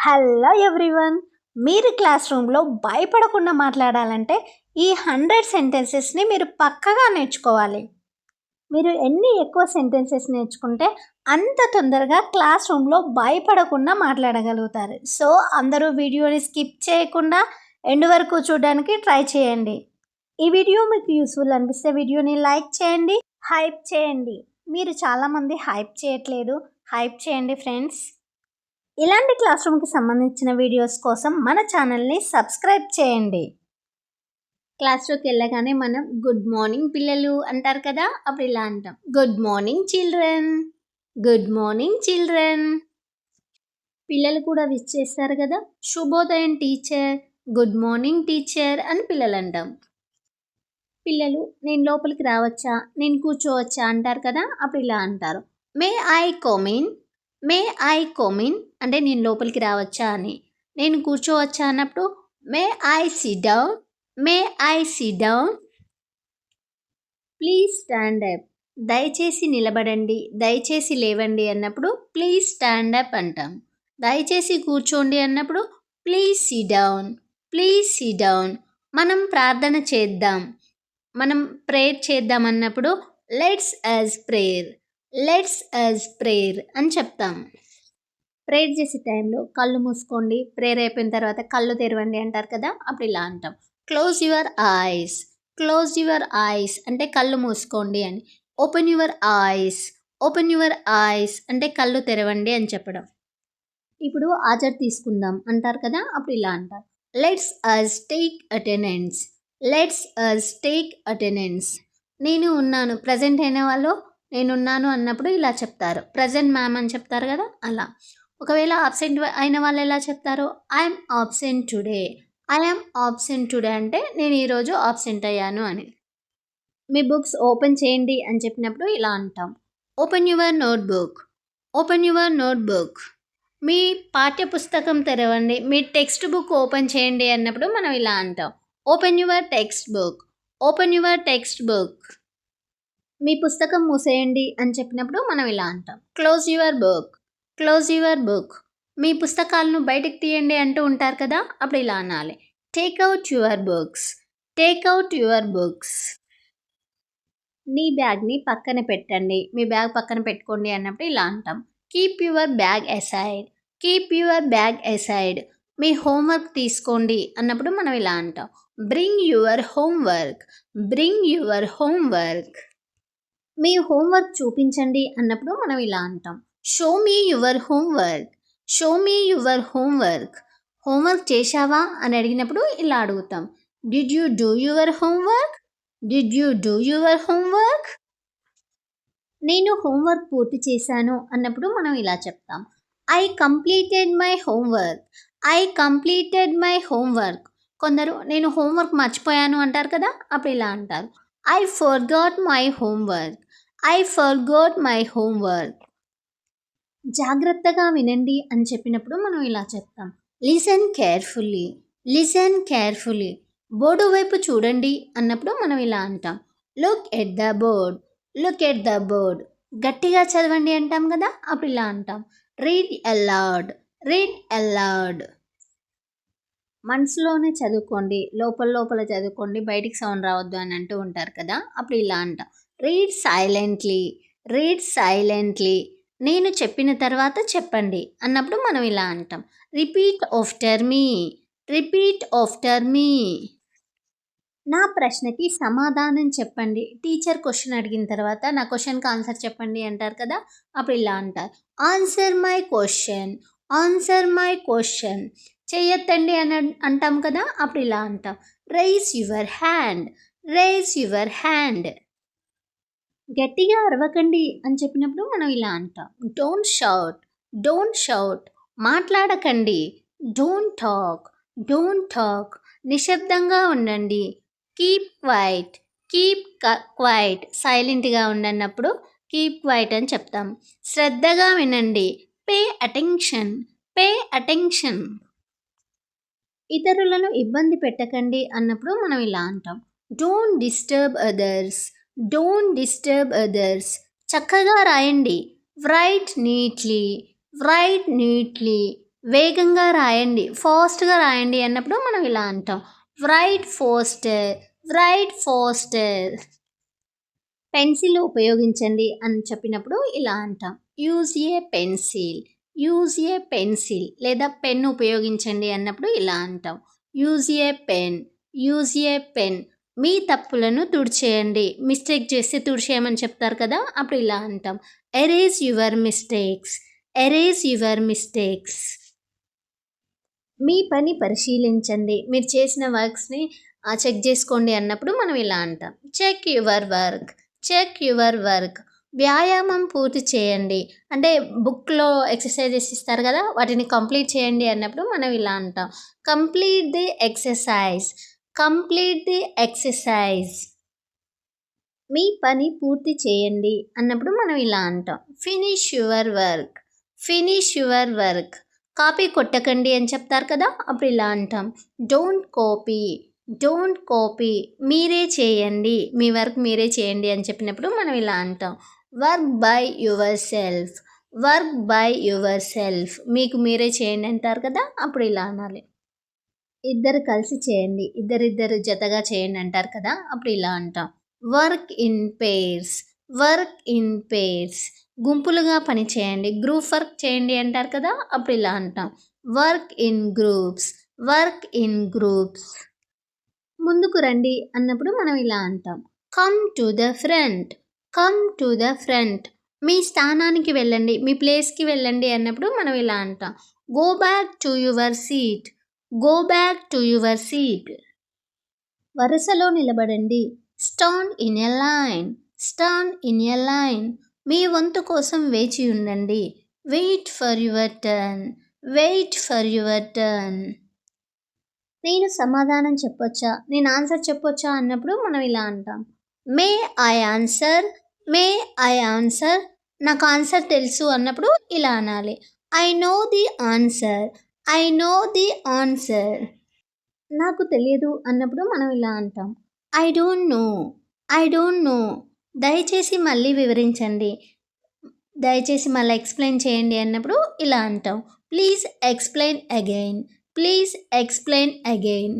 Hello everyone. మీరు class రూమ్లో భయపడకుండా మాట్లాడాలంటే ఈ 100 సెంటెన్సెస్ని మీరు పక్కగా నేర్చుకోవాలి. మీరు ఎన్ని ఎక్కువ సెంటెన్సెస్ నేర్చుకుంటే అంత తొందరగా క్లాస్ రూమ్లో భయపడకుండా మాట్లాడగలుగుతారు. సో అందరూ వీడియోని స్కిప్ చేయకుండా ఎండ్ వరకు చూడడానికి ట్రై చేయండి. ఈ వీడియో మీకు యూస్ఫుల్ అనిపిస్తే వీడియోని లైక్ చేయండి, హైప్ చేయండి. మీరు చాలామంది హైప్ చేయట్లేదు, హైప్ చేయండి ఫ్రెండ్స్. ఇలాంటి క్లాస్ రూమ్కి సంబంధించిన వీడియోస్ కోసం మన ఛానల్ని సబ్స్క్రైబ్ చేయండి. క్లాస్లోకి వెళ్ళగానే మనం గుడ్ మార్నింగ్ పిల్లలు అంటారు కదా, అప్పుడు ఇలా అంటాం, good morning children, good morning children. పిల్లలు కూడా విష్ చేస్తారు కదా, శుభోదయం టీచర్, గుడ్ మార్నింగ్ టీచర్ అని పిల్లలు అంటాం. పిల్లలు నేను లోపలికి రావచ్చా, నేను కూర్చోవచ్చా అంటారు కదా, అప్పుడు ఇలా అంటారు, may I come in, may I come in అంటే నేను లోపలికి రావచ్చా అని. నేను కూర్చోవచ్చా అన్నప్పుడు may I SIT down, may I SIT down. Please stand up, దయచేసి నిలబడండి, దయచేసి లేవండి అన్నప్పుడు ప్లీజ్ స్టాండ్ అప్ అంటాం. దయచేసి కూర్చోండి అన్నప్పుడు please sit down, please sit down. మనం ప్రార్థన చేద్దాం, మనం ప్రేయర్ చేద్దాం అన్నప్పుడు let's us prayer, let's us prayer అని చెప్తాం. ప్రేయర్ చేసే టైంలో కళ్ళు మూసుకోండి, ప్రేయర్ అయిపోయిన తర్వాత కళ్ళు తెరవండి అంటారు కదా, అప్పుడు ఇలా అంటాం, close your eyes, close your eyes అంటే కళ్ళు మూసుకోండి అని. Open your eyes, open your eyes అంటే కళ్ళు తెరవండి అని చెప్పడం. ఇప్పుడు ఆచర్ తీసుకుందాం అంటారు కదా, అప్పుడు ఇలా అంటారు, let's us take attendance, let's us take attendance. నేను ఉన్నాను, ప్రజెంట్ అయిన వాళ్ళు నేనున్నాను అన్నప్పుడు ఇలా చెప్తారు, ప్రజెంట్ మ్యామ్ అని చెప్తారు కదా అలా. ఒకవేళ ఆబ్సెంట్ అయిన వాళ్ళు ఎలా చెప్తారు, I'm absent today, I'm absent today అంటే నేను ఈరోజు ఆబ్సెంట్ అయ్యాను అని. మీ బుక్స్ ఓపెన్ చేయండి అని చెప్పినప్పుడు ఇలా అంటాం, open your notebook, open your notebook. మీ పాఠ్య పుస్తకం తెరవండి, మీ టెక్స్ట్ బుక్ ఓపెన్ చేయండి అన్నప్పుడు మనం ఇలా అంటాం, open your textbook, open your textbook. మీ పుస్తకం మూసేయండి అని చెప్పినప్పుడు మనం ఇలా అంటాం, close your book, close your book. మీ పుస్తకాలను బయటకు తీయండి అంటూ ఉంటారు కదా, అప్పుడు ఇలా అనాలి, take out your books, take out your books. నీ బ్యాగ్ని పక్కన పెట్టండి, మీ బ్యాగ్ పక్కన పెట్టుకోండి అన్నప్పుడు ఇలా అంటాం, keep your bag aside, keep your bag aside. Me homework తీసుకోండి అన్నప్పుడు మనం ఇలా అంటాం, bring your homework, bring your homework. Me homework చూపించండి అన్నప్పుడు మనం ఇలా అంటాం, show me your homework, show me your homework. Homework చేశావా అని అడిగినప్పుడు ఇలా అడుగుతాం, did you do your homework, did you do your homework. నేను హోంవర్క్ పూర్తి చేశాను అన్నప్పుడు మనం ఇలా చెప్తాం, I completed my homework, I completed my homework. కొందరు నేను హోంవర్క్ మర్చిపోయాను అంటారు కదా, అప్పుడు ఇలా అంటారు, I forgot my homework, I forgot my homework. జాగ్రత్తగా వినండి అని చెప్పినప్పుడు మనం ఇలా చెప్తాం, listen carefully, listen carefully. Board వైపు చూడండి అన్నప్పుడు మనం ఇలా అంటాం, look at the board, look at the board. గట్టిగా చదవండి అంటాం కదా, అప్పుడు ఇలా అంటాం, రీడ్ అలౌడ్, రీడ్ అలౌడ్. మనసులోనే చదువుకోండి, లోపల లోపల చదువుకోండి, బయటికి సౌండ్ రావద్దు అని అంటూ ఉంటారు కదా, అప్పుడు ఇలా అంటాం, రీడ్ సైలెంట్లీ, రీడ్ సైలెంట్లీ. నేను చెప్పిన తర్వాత చెప్పండి అన్నప్పుడు మనం ఇలా అంటాం, రిపీట్ ఆఫ్టర్ మీ, రిపీట్ ఆఫ్టర్ మీ. నా ప్రశ్నకి సమాధానం చెప్పండి, టీచర్ క్వశ్చన్ అడిగిన తర్వాత నా క్వశ్చన్కి ఆన్సర్ చెప్పండి అంటారు కదా, అప్పుడు ఇలా అంటారు, answer my question, answer my question. చెయ్యొద్దండి అని అంటాం కదా, అప్పుడు ఇలా అంటాం, raise your hand, raise your hand. గట్టిగా అరవకండి అని చెప్పినప్పుడు మనం ఇలా అంటాం, డోంట్ షౌట్, డోంట్ షౌట్. మాట్లాడకండి, డోంట్ టాక్, డోంట్ టాక్. నిశ్శబ్దంగా ఉండండి, కీప్ క్వైట్, కీప్ క్వైట్. సైలెంట్గా ఉండన్నప్పుడు కీప్ క్వైట్ అని చెప్తాం. శ్రద్ధగా వినండి, పే అటెన్షన్, పే అటెన్షన్. ఇతరులను ఇబ్బంది పెట్టకండి అన్నప్పుడు మనం ఇలా అంటాం, don't disturb others, don't disturb others. చక్కగా రాయండి, రైట్ నీట్లీ, రైట్ నీట్లీ. వేగంగా రాయండి, ఫాస్ట్‌గా రాయండి అన్నప్పుడు మనం ఇలా అంటాం. Write faster, write faster. Pencil ఉపయోగించండి అని చెప్పినప్పుడు ఇలా అంటాం. Use a pencil, use a pencil. లేదా పెన్ ఉపయోగించండి అన్నప్పుడు ఇలా అంటాం. Use a pen, use a pen. మీ తప్పులను తుడిచేయండి. మిస్టేక్ చేస్తే తుడిచేయమని చెప్తారు కదా! అప్పుడు ఇలా అంటాం. Erase your mistakes, erase your mistakes. మీ పని పరిశీలించండి. మీరు చేసిన వర్క్స్‌ని చెక్ జేసుకోండి అన్నప్పుడు మనం ఇలా అంటాం. Check your work, check your work. వ్యాయామం పూర్తి చేయండి. అంటే బుక్‌లో ఎక్సర్‌సైజెస్ ఇస్తారు గదా! వాటిని కంప్లీట్ చేయండి అన్నప్పుడు మనం ఇలా అంటాం. Complete the exercise, complete the exercise. మీ పని పూర్తి చేయండి అన్నప్పుడు మనం ఇలా అంటాం. Finish your work, finish your work. Copy కొట్టకండి అని చెప్తారు కదా! అప్పుడు ఇలా అంటాం. Don't copy, don't copy. మీరే చేయండి, మీ వర్క్ మీరే చేయండి అని చెప్పినప్పుడు మనం ఇలా అంటాం. Work by your self, work by your self. మీకు మీరే చేయండి అంటారు కదా! అప్పుడు ఇలా అనాలి. ఇద్దరు కలిసి చేయండి, ఇద్దరిద్దరు జతగా చేయండి అంటారు కదా! అప్పుడు ఇలా అంటాం. Work in pairs, work in pairs. గుంపులుగా పని చేయండి, గ్రూప్ వర్క్ చేయండి అంటారు కదా! అప్పుడు ఇలా అంటాం. Work in groups, work in groups. ముందుకు రండి అన్నప్పుడు మనం ఇలా అంటాం. Come to the front, come to the front. మీ స్థానానికి వెళ్ళండి, మీ ప్లేస్‌కి వెళ్ళండి అన్నప్పుడు మనం ఇలా అంటాం. Go back to your seat, go back to your seat. వరుసలో నిలబడండి. Stand in a line, stand in a line. మీ వంతు కోసం వేచి ఉండండి. Wait for your turn, wait for your turn. నేను సమాధానం చెప్పొచ్చా, నేను ఆన్సర్ చెప్పొచ్చా అన్నప్పుడు మనం ఇలా అంటాం. May I answer, may I answer. నాకు ఆన్సర్ తెలుసు అన్నప్పుడు ఇలా అనాలి. I know the answer, I know the answer. నాకు తెలియదు అన్నప్పుడు మనం ఇలా అంటాం. I don't know, I don't know. దయచేసి మళ్ళీ వివరించండి, దయచేసి మళ్ళీ ఎక్స్‌ప్లెయిన్ చేయండి అన్నప్పుడు ఇలా అంటాం. Please explain again, please explain again.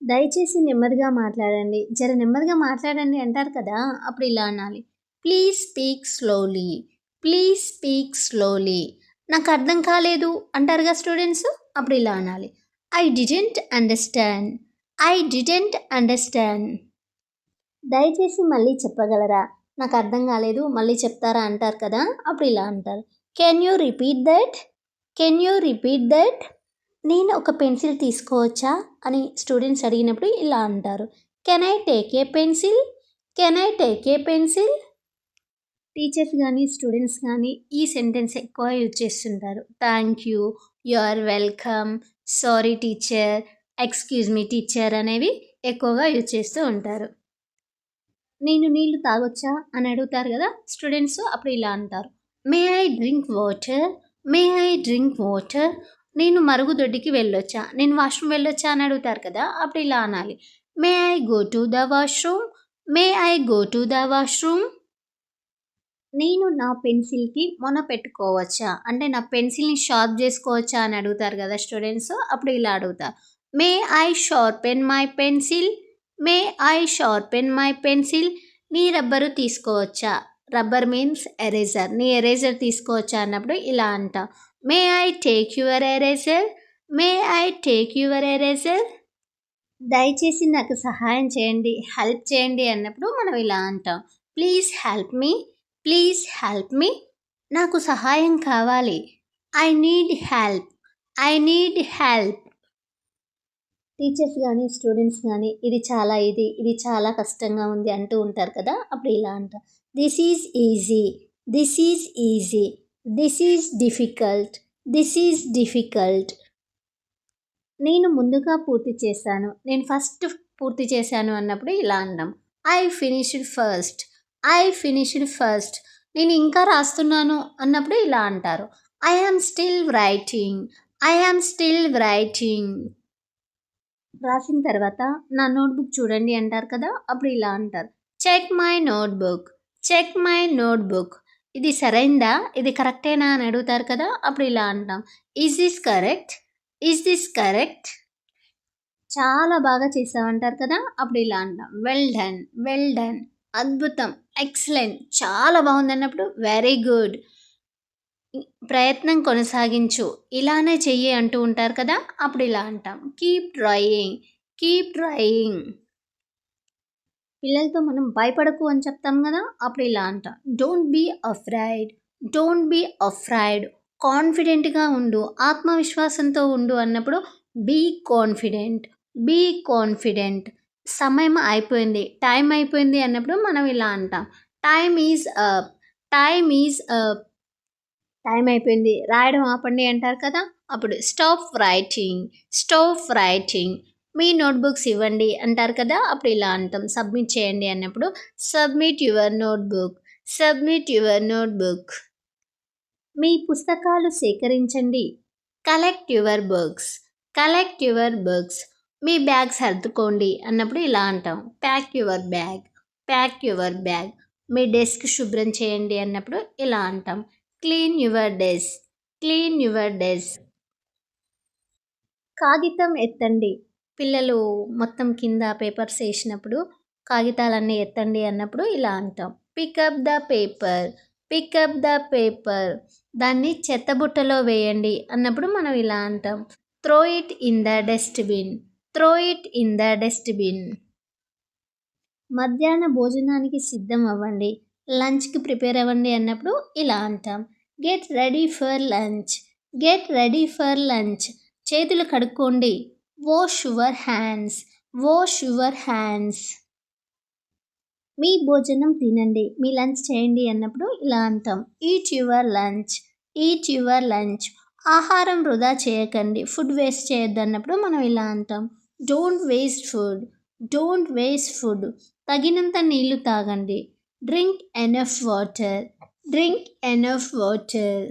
దయచేసి నెమ్మదిగా మాట్లాడండి, జర నెమ్మదిగా మాట్లాడండి అంటారు కదా! అప్పుడు ఇలా అనాలి. Please speak slowly, please speak slowly. నాకు అర్థం కాలేదు అంటారుగా స్టూడెంట్స్, అప్పుడు ఇలా అనాలి. I didn't understand, I didn't understand. దయచేసి మళ్ళీ చెప్పగలరా, నాకు అర్థం కాలేదు మళ్ళీ చెప్తారా అంటారు కదా! అప్పుడు ఇలా అంటారు. Can you repeat that, can you repeat that. నేను ఒక పెన్సిల్ తీసుకోవచ్చా అని స్టూడెంట్స్ అడిగినప్పుడు ఇలా అంటారు. Can I take a pencil, can I take a pencil. Teachers కానీ స్టూడెంట్స్ కానీ ఈ సెంటెన్స్ ఎక్కువ యూజ్ చేస్తుంటారు. Thank you, you are welcome, sorry teacher, excuse me teacher అనేవి ఎక్కువగా యూజ్ చేస్తూ ఉంటారు. నేను నీళ్ళు తాగొచ్చా అని అడుగుతారు కదా స్టూడెంట్స్, అప్పుడు ఇలా అంటారు. May I drink water, may I drink water. నేను మరుగుదొడ్డికి వెళ్ళొచ్చా, నేను వాష్రూమ్ వెళ్ళొచ్చా అని అడుగుతారు కదా, అప్పుడు ఇలా అనాలి. May I go to the washroom, may I go to the washroom. నేను నా పెన్సిల్‌కి మొన పెట్టుకోవచ్చా, అంటే నా పెన్సిల్‌ని షార్ప్ చేసుకోవచ్చా అని అడుగుతారు కదా స్టూడెంట్స్, అప్పుడు ఇలా అడుగుతా. May I sharpen my pencil, may I sharpen my pencil. నీ రబ్బరు తీసుకోవచ్చా, రబ్బర్ మీన్స్ ఎరేజర్, నీ ఎరేజర్ తీసుకోవచ్చా అన్నప్పుడు ఇలా అంటా. May I take your eraser, may I take your eraser. దయచేసి నాకు సహాయం చేయండి, హెల్ప్ చేయండి అన్నప్పుడు మనం ఇలా అంటాం. Please help me, please help me. నాకు సహాయం కావాలి. I need help, I need help. Teachers కానీ స్టూడెంట్స్ కానీ ఇది చాలా కష్టంగా ఉంది అంటూ ఉంటారు కదా, అప్పుడు ఇలా అంటాం. This is easy, this is easy. This is difficult, this is difficult. నేను ముందుగా పూర్తి చేశాను, నేను ఫస్ట్ పూర్తి చేశాను అన్నప్పుడు ఇలా అంటాం. I finished first, I finished first. నేను ఇంకా రాస్తున్నాను అన్నప్పుడు ఇలా అంటారు. I am still writing, I am still writing. రాసిన తర్వాత నా నోట్‌బుక్ చూడండి అంటారు కదా, అప్పుడు ఇలా అంటారు. Check my notebook, check my notebook. ఇది సరైందా? ఇది కరెక్టేనా అని అడుగుతారు కదా! అప్పుడు ఇలా అంటాం. Is this correct? Is this correct? చాలా బాగా చేశావంటారు కదా! అప్పుడు ఇలా అంటాం. Well done. Well done. అద్భుతం. ఎక్సలెంట్. చాలా బావుందన్నప్పుడు వెరీ గుడ్. ప్రయత్నం కొనసాగించు. ఇలానే చెయ్యి అంటూ ఉంటారు కదా! అప్పుడు ఇలా అంటాం. Keep trying. Keep trying. పిల్లలతో మనం భయపడకు అని చెప్తాం గదా! అప్పుడు ఇలా అంటాం. Don't be afraid. Don't be afraid. కాన్ఫిడెంట్‌గా ఉండు. ఆత్మవిశ్వాసంతో ఉండు అన్నప్పుడు బీ కాన్ఫిడెంట్. Be confident. సమయం అయిపోయింది. టైం అయిపోయింది అన్నప్పుడు మనం ఇలా అంటాం. Time is up. Time is up. Time అయిపోయింది. రాయడం ఆపండి అంటారు కదా! అప్పుడు స్టాప్ రైటింగ్. Stop writing. మీ నోట్‌బుక్స్ ఇవ్వండి అంటారు కదా! అప్పుడు ఇలా అంటాం. సబ్మిట్ చేయండి అన్నప్పుడు submit your notebook. Submit your notebook. మీ పుస్తకాలు సేకరించండి. Collect your books. Collect your books. మీ బ్యాగ్ సర్దుకోండి అన్నప్పుడు ఇలా అంటాం. Pack your bag. Pack your bag. మీ డెస్క్ శుభ్రం చేయండి అన్నప్పుడు ఇలా అంటాం. Clean your desk. Clean your desk. కాగితం ఎత్తండి. పిల్లలు మొత్తం కింద పేపర్స్ ఏసినప్పుడు కాగితాలన్నీ ఎత్తండి అన్నప్పుడు ఇలా అంటాం. Pick up the paper. Pick up the paper. దాన్ని చెత్తబుట్టలో వేయండి అన్నప్పుడు మనం ఇలా అంటాం. Throw it in the dustbin. Throw it in the dustbin. మధ్యాహ్న భోజనానికి సిద్ధం అవ్వండి. లంచ్‌కి ప్రిపేర్ అవ్వండి అన్నప్పుడు ఇలా అంటాం. Get ready for lunch. Get ready for lunch. చేతులు కడుక్కోండి. Wash your hands. Wash your hands. మీ భోజనం తినండి. మీ లంచ్ చేయండి అన్నప్పుడు ఇలా అంటాం. Eat your lunch. Eat your lunch. ఆహారం వృధా చేయకండి. ఫుడ్ వేస్ట్ చేయొద్దు అన్నప్పుడు మనం ఇలా అంటాం. Don't waste food. Don't waste food. తగినంత నీళ్లు తాగండి. Drink enough water. Drink enough water.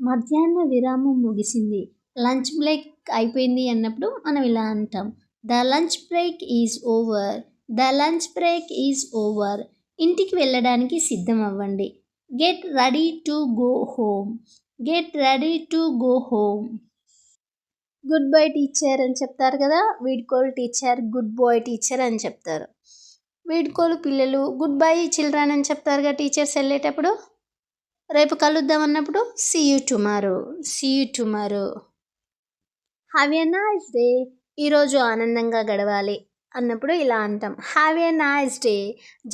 మధ్యాహ్న విరామం ముగిసింది. లంచ్ బ్రేక్ అయిపోయింది అన్నప్పుడు మనం ఇలా అంటాం. The lunch break is over. The lunch break is over. ఇంటికి వెళ్ళడానికి సిద్ధం అవ్వండి. Get ready to go home. Get ready to go home. Good bye teacher అని చెప్తారు కదా! వీడ్కోలు టీచర్, గుడ్ బాయ్ టీచర్ అని చెప్తారు. వీడ్కోలు పిల్లలు గుడ్ బై చిల్డ్రన్ అని చెప్తారుగా టీచర్స్ వెళ్ళేటప్పుడు. రేపు కలుద్దాం అన్నప్పుడు see you tomorrow. See you tomorrow. Have a nice day. ఈరోజు ఆనందంగా గడవాలి అన్నప్పుడు ఇలా అంటాం. Have a nice day.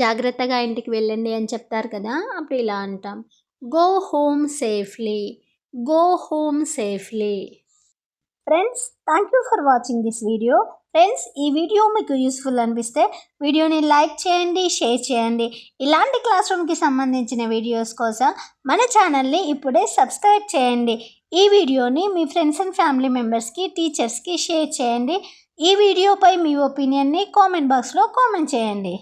జాగ్రత్తగా ఇంటికి వెళ్ళండి అని చెప్తారు కదా! అప్పుడు ఇలా అంటాం. Go home safely. Go home safely. Friends, thank you for watching this video. Friends, ఈ వీడియో మీకు యూస్ఫుల్ అనిపిస్తే వీడియోని లైక్ చేయండి, షేర్ చేయండి. ఇలాంటి క్లాస్ రూమ్కి సంబంధించిన వీడియోస్ కోసం మన ఛానల్ని ఇప్పుడే సబ్స్క్రైబ్ చేయండి. ఈ వీడియోని మీ ఫ్రెండ్స్ అండ్ ఫ్యామిలీ మెంబర్స్కి, టీచర్స్కి షేర్ చేయండి. ఈ వీడియోపై మీ ఒపీనియన్ని కామెంట్ బాక్స్లో కామెంట్ చేయండి.